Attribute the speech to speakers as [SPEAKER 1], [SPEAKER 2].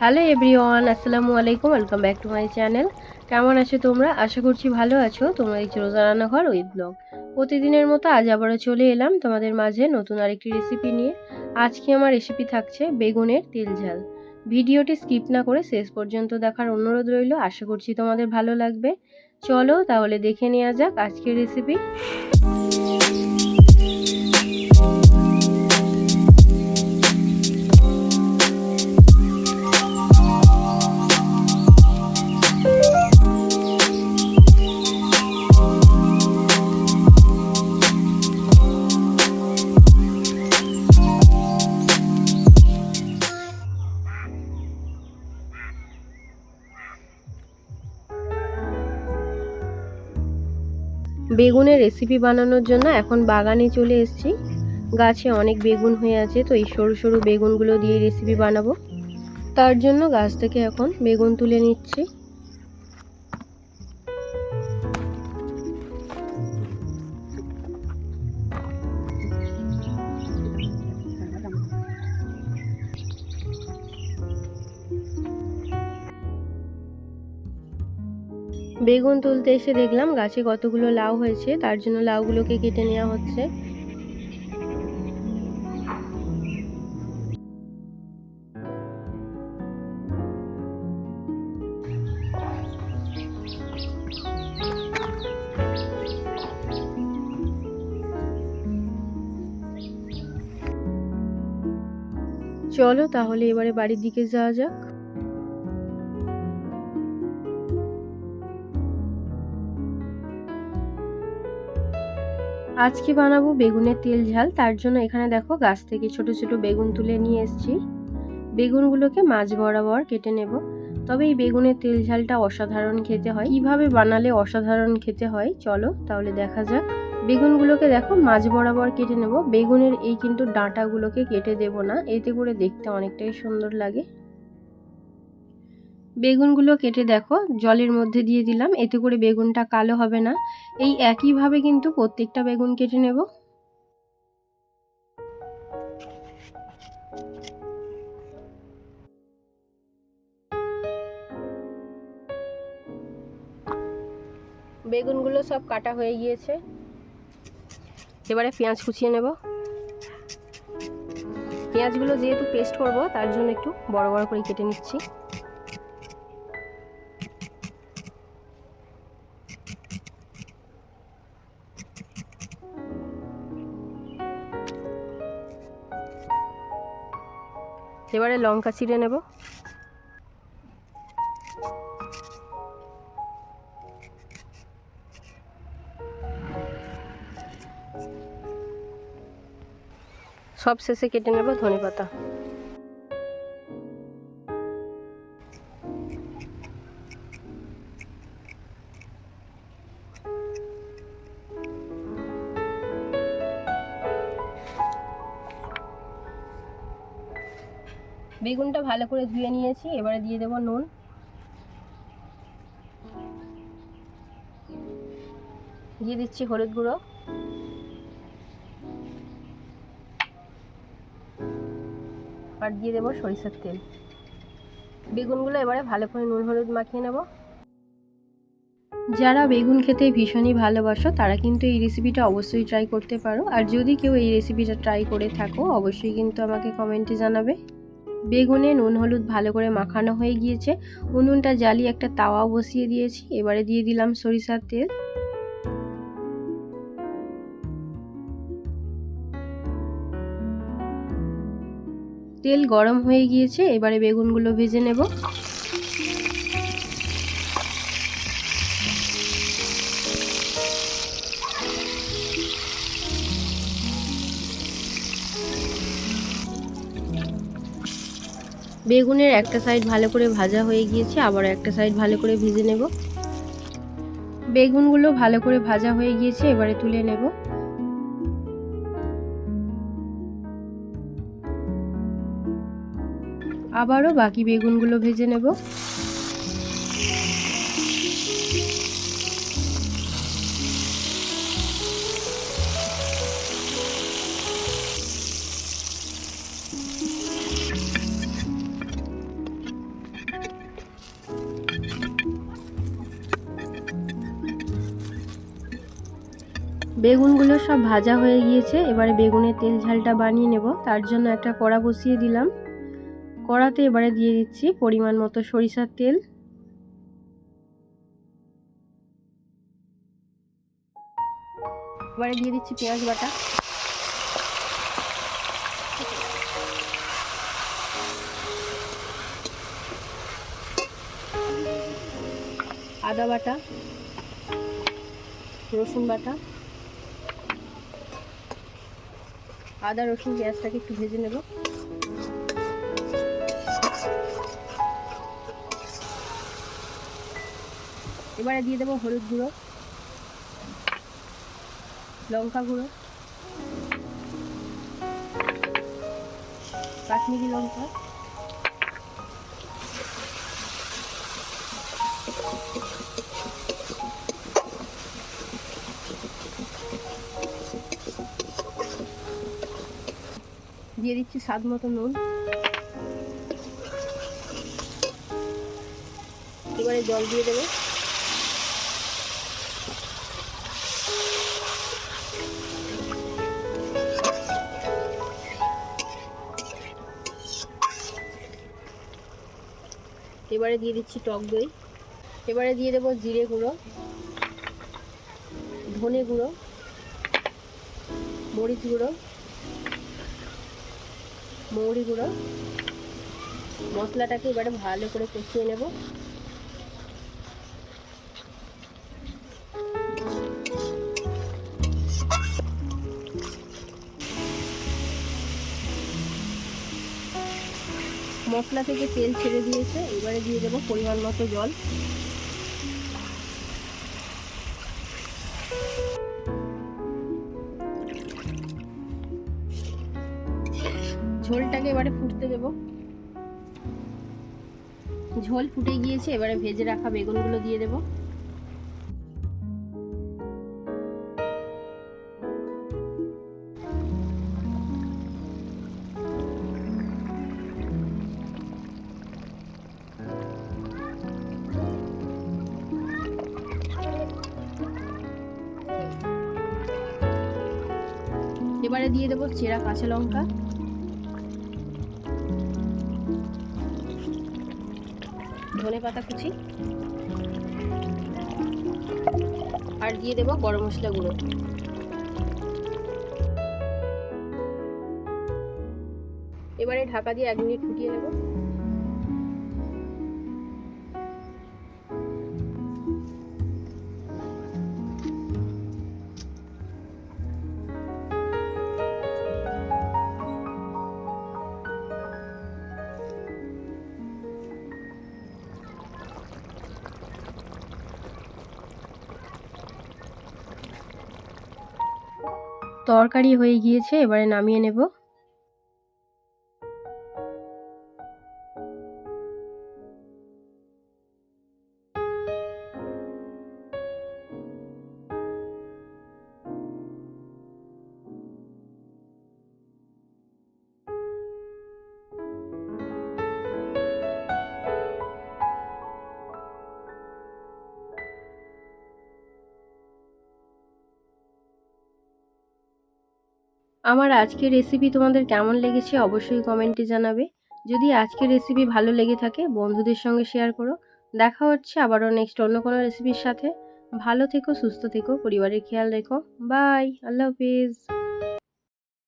[SPEAKER 1] Hello everyone, আসসালামু আলাইকুম। Welcome back to my channel. কেমন আছো তোমরা? আশা করছি ভালো আছো। তোমরা দেখছো রোজা রান্নাঘর উইথ ব্লগ। প্রতিদিনের মতো আজ আবারও চলে এলাম তোমাদের মাঝে নতুন আরেকটি রেসিপি নিয়ে। আজকে আমার রেসিপি থাকছে বেগুনের তেল ঝাল। ভিডিওটি স্কিপ না করে শেষ পর্যন্ত দেখার অনুরোধ রইল। আশা করছি তোমাদের ভালো লাগবে। চলো তাহলে দেখে নেওয়া যাক আজকের রেসিপি। বেগুনের রেসিপি বানানোর জন্য এখন বাগানে চলে এসেছি। গাছে অনেক বেগুন হয়ে আছে, তো এই সরু সরু বেগুনগুলো দিয়ে রেসিপি বানাবো। তার জন্য গাছ থেকে এখন বেগুন তুলে নিচ্ছি। বেগুন তুলতে এসে দেখলাম গাছে কতগুলো লাউ হয়েছে, তার জন্য লাউগুলোকে কেটে নেওয়া হচ্ছে। চলো তাহলে এবারে বাড়ির দিকে যাওয়া যাক। আজকে বানাবো বেগুনের তেল ঝাল। তার জন্য এখানে দেখো গাছ থেকে ছোট ছোট বেগুন তুলে নিয়ে এসেছি। বেগুনগুলোকে মাঝ বরাবর কেটে নেব। তবে এই বেগুনের তেল ঝালটা অসাধারণ খেতে হয়। কিভাবে বানালে অসাধারণ খেতে হয় চলো তাহলে দেখা যাক। বেগুনগুলোকে দেখো মাঝ বরাবর কেটে নেব। বেগুনের এই কিন্তু ডাঁটাগুলোকে কেটে দেব না, এতে করে দেখতে অনেকটাই সুন্দর লাগে। বেগুনগুলো কেটে দেখো জলের মধ্যে দিয়ে দিলাম, এতে করে বেগুনটা কালো হবে না। এই একইভাবে কিন্তু প্রত্যেকটা বেগুন কেটে নেব। বেগুনগুলো সব কাটা হয়ে গিয়েছে। এবারে পেঁয়াজ কুচিয়ে নেব। পেঁয়াজগুলো যেহেতু পেস্ট করব তার জন্য একটু বড় বড় করে কেটে নিচ্ছি। এবারে লঙ্কা চিড়ে নেব। সব শেষে কেটে নেব ধনেপাতা। বেগুনটা ভালো করে ধুয়ে নিয়েছি, এবারে দিয়ে দেব নুন। দিয়ে দিচ্ছি হলুদ গুঁড়ো। আর দিয়ে দেবো সরিষার তেল। বেগুনগুলো এবারে ভালো করে নুন হলুদ মাখিয়ে নেব। যারা বেগুন খেতে ভীষণই ভালোবাসো তারা কিন্তু এই রেসিপিটা অবশ্যই ট্রাই করতে পারো। আর যদি কেউ এই রেসিপিটা ট্রাই করে থাকো অবশ্যই কিন্তু আমাকে কমেন্টে জানাবে। বেগুনে নুন হলুদ ভালো করে মাখানো হয়ে গিয়েছে। উনুনটা জ্বালিয়ে একটা তাওয়া বসিয়ে দিয়েছি। এবারে দিয়ে দিলাম সরিষার তেল। তেল গরম হয়ে গিয়েছে, এবারে বেগুনগুলো ভেজে নেব। বেগুনের একটা সাইড ভালো করে ভাজা হয়ে গিয়েছে, আবার একটা সাইড ভালো করে ভেজে নেব। বেগুনগুলো ভালো করে ভাজা হয়ে গিয়েছে, এবারে তুলে নেব। আবারও বাকি বেগুনগুলো ভেজে নেব। বেগুনগুলো সব ভাজা হয়ে গিয়েছে। এবারে বেগুনের তেল ঝালটা বানিয়ে নেব। তার জন্য একটা কড়া বসিয়ে দিলাম। কড়াতে এবারে দিয়ে দিচ্ছি পরিমাণ মতো সরিষার তেল। এবারে দিয়ে দিচ্ছি পেঁয়াজ বাটা, আদা বাটা, রসুন বাটা। আদা রসুন পেঁয়াজটাকে একটু ভেজে নেব। এবারে দিয়ে দেবো হলুদ গুঁড়ো, লঙ্কা গুঁড়ো, কাশ্মীরি লঙ্কা, দিয়ে দিচ্ছি স্বাদ মতো নুন। এবারে জল দিয়ে দেবো। এবারে দিয়ে দিচ্ছি টক দই। এবারে দিয়ে দেবো জিরে গুঁড়ো, ধনে গুঁড়ো, মরিচ গুঁড়ো, মৌরি গুঁড়ো। মশলাটাকে এবারে ভালো করে কষিয়ে নেব। মশলা থেকে তেল ছেড়ে দিয়েছে। এবারে দিয়ে দেবো পরিমাণ মতো জল। ঝোলটাকে এবারে ফুটতে দেব। ঝোল ফুটে গিয়েছে। এবারে ভেজে রাখা বেগুনগুলো দিয়ে দেব। এবারে দিয়ে দেবো চেরা কাঁচা লঙ্কা, ধনে পাতা কুচি, আর দিয়ে দেবো গরম মশলা গুঁড়ো। এবারে ঢাকা দিয়ে 1 মিনিট ফুটিয়ে নেব। তরকারি হয়ে গিয়েছে। এবারে নামিয়ে নেব। আমার আজকের রেসিপি তোমাদের কেমন লেগেছে অবশ্যই কমেন্টে জানাবে। যদি আজকের রেসিপি ভালো লেগে থাকে বন্ধুদের সঙ্গে শেয়ার করো। দেখা হচ্ছে আবারও নেক্সট অন্য কোনো রেসিপির সাথে। ভালো থেকো, সুস্থ থেকো, পরিবারের খেয়াল রেখো। বাই, আল্লাহ হাফিজ।